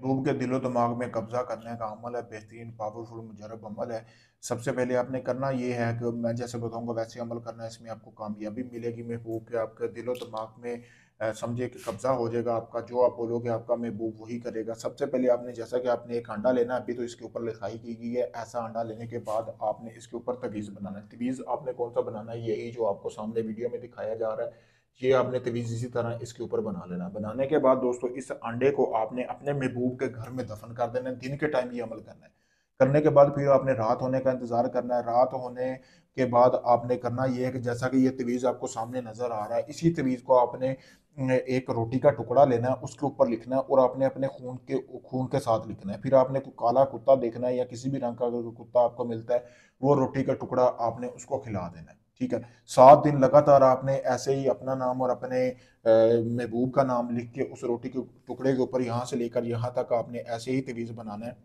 महबूब के दिलो दिमाग में कब्जा करने का अमल है, बेहतरीन पावरफुल मुजरब अमल है। सबसे पहले आपने करना ये है कि मैं जैसे बताऊंगा वैसे अमल करना है, इसमें आपको कामयाबी मिलेगी। महबूब के आपके दिलो दिमाग में समझे कि कब्जा हो जाएगा आपका, जो आप बोलोगे आपका महबूब वही करेगा। सबसे पहले आपने जैसा कि आपने एक अंडा लेना है, अभी तो इसके ऊपर लिखाई की गई है। ऐसा अंडा लेने के बाद आपने इसके ऊपर तवीज़ बनाना है। तवीज़ आपने कौन सा बनाना है, यही जो आपको सामने वीडियो में दिखाया जा रहा है, ये आपने तवीज़ इसी तरह इसके ऊपर बना लेना। बनाने के बाद दोस्तों इस अंडे को आपने अपने महबूब के घर में दफन कर देना है। दिन के टाइम ये अमल करना है। करने के बाद फिर आपने रात होने का इंतजार करना है। रात होने के बाद आपने करना ये है कि जैसा कि ये तवीज़ आपको सामने नजर आ रहा है, इसी तवीज़ को आपने एक रोटी का टुकड़ा लेना है, उसके ऊपर लिखना है और आपने अपने खून के साथ लिखना है। फिर आपने कोई काला कुत्ता देखना है या किसी भी रंग का अगर कोई कुत्ता आपको मिलता है, वो रोटी का टुकड़ा आपने उसको खिला देना है। ठीक है। 7 दिन लगातार आपने ऐसे ही अपना नाम और अपने महबूब का नाम लिख के उस रोटी के टुकड़े के ऊपर यहाँ से लेकर यहाँ तक आपने ऐसे ही तवीज़ बनाना है।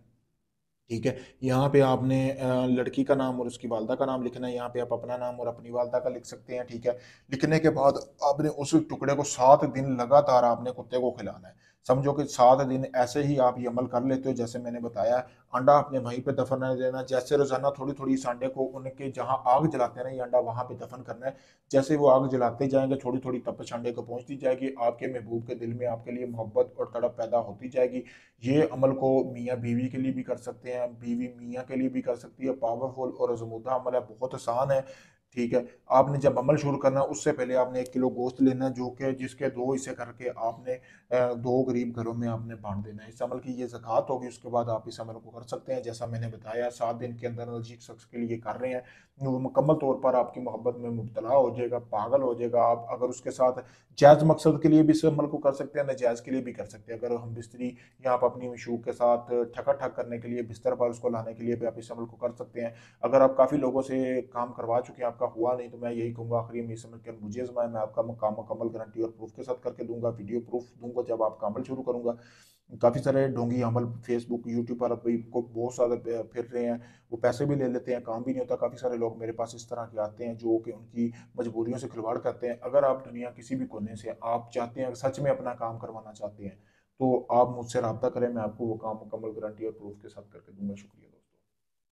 ठीक है। यहाँ पे आपने लड़की का नाम और उसकी वालदा का नाम लिखना है। यहाँ पे आप अपना नाम और अपनी वालदा का लिख सकते हैं। ठीक है। लिखने के बाद आपने उस टुकड़े को 7 दिन लगातार आपने कुत्ते को खिलाना है। समझो कि 7 दिन ऐसे ही आप ये अमल कर लेते हो जैसे मैंने बताया। अंडा आपने वहीं पे दफन नहीं देना। जैसे रोजाना थोड़ी थोड़ी इस अंडे को उनके जहाँ आग जलाते हैं ना, ये अंडा वहां पे दफन करना है। जैसे वो आग जलाते जाएंगे, थोड़ी थोड़ी तपश अंडे को पहुंचती जाएगी, आपके महबूब के दिल में आपके लिए मोहब्बत और तड़प पैदा होती जाएगी। ये अमल को मियाँ बीवी के लिए भी कर सकते हैं, बीवी मियाँ के लिए भी कर सकती है। पावरफुल और आजमूदा अमल है, बहुत आसान है। ठीक है। आपने जब अमल शुरू करना है उससे पहले आपने 1 किलो गोश्त लेना है, जो कि जिसके 2 हिस्से करके आपने 2 गरीब घरों में आपने बांट देना है। इस अमल की ये ज़कात होगी। उसके बाद आप इस अमल को कर सकते हैं। जैसा मैंने बताया 7 दिन के अंदर जिस शख्स के लिए कर रहे हैं, वो मुकम्मल तौर पर आपकी मोहब्बत में मुब्तला हो जाएगा, पागल हो जाएगा। आप अगर उसके साथ जायज़ मकसद के लिए भी इस अमल को कर सकते हैं, नाजायज़ के लिए भी कर सकते हैं। अगर हम बिस्तरी या आप अपनी मशूक के साथ ठका-ठक करने के लिए बिस्तर पर उसको लाने के लिए भी आप इस अमल को कर सकते हैं। अगर आप काफ़ी लोगों से काम करवा चुके हैं, आपका हुआ नहीं, तो मैं यही कहूँगा आखिरी में इस अमल के मुझे आज़माएँ। मैं आपका काम मुकम्मल गारंटी और प्रूफ़ के साथ करके दूँगा, वीडियो प्रूफ़ दूँगा जब आपका अमल शुरू करूँगा। काफ़ी सारे ढोंगी अमल फेसबुक, यूट्यूब पर अभी को बहुत सारे फिर रहे हैं। वो पैसे भी ले लेते हैं, काम भी नहीं होता। काफ़ी सारे लोग मेरे पास इस तरह के आते हैं जो कि उनकी मजबूरियों से खिलवाड़ करते हैं। अगर आप दुनिया किसी भी कोने से आप चाहते हैं, सच में अपना काम करवाना चाहते हैं, तो आप मुझसे रब्ता करें। मैं आपको वो काम मुकम्मल गारंटी और प्रूफ के साथ करके दूंगा। शुक्रिया।